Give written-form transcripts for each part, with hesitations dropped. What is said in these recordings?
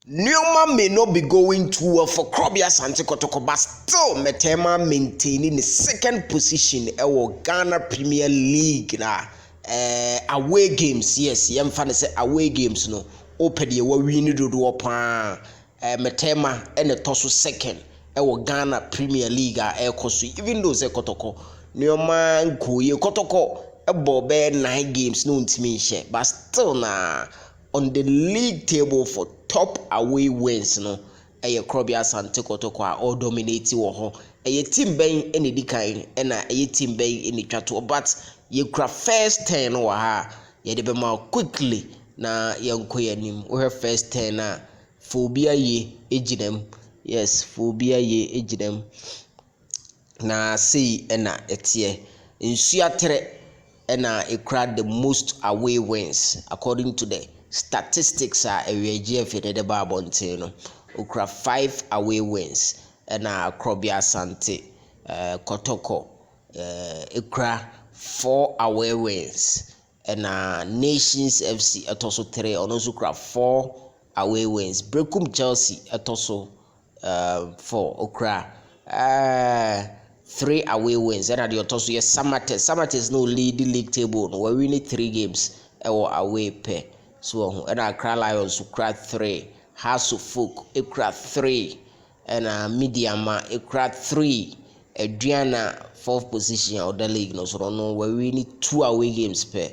Nneoma may not be going too well for Krobia Asante Kotoko, but still Metema maintaining the second position in Ghana Premier League na away games. Yes, yɛmfa ne say away games no open the win dodo pa Metema and the toso second in Ghana Premier League even though say Kotoko Nneoma nkoye Kotoko ebo 9 games no ntimi nhye, but still na on the league table for top away wins no Krobia Asante Kotoko all dominate wo ho team ben ene dikan na team ben ene twato, but ye kra first 10 no ha ye de be ma quickly na yenko yanim wo first 10 na phobia ye ejinem. Yes, phobia ye ejinem na sei na etie nsuatere na ekra the most away wins according to the statistics GF de ba bonte no okra 5 away wins na Krobia Asante Kotoko ekra 4 away wins na Nations FC etoso 3 ono so kra 4 away wins. Brekum Chelsea etoso 4 okra 3 away wins and the otoso yes Samates no lead the league table no we win 3 games away pair. So and Accra Lions cra 3, House of Folk cra 3, and Midiama cra 3, Adriana 4th position of the league no so no we need 2 away games per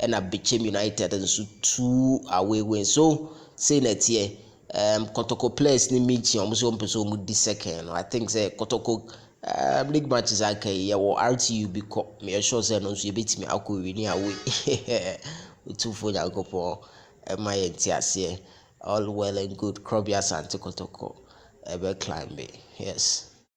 and Bechem United and so 2 away wins. So say that here Kotoko players ni meet almost one person with the second. I think say Kotoko league matches okay RTU because me sure say no so you beat me akọ win away. Two for Yagopo, my all well and good. Krobia Asante Kotoko, ever climbing. Yes.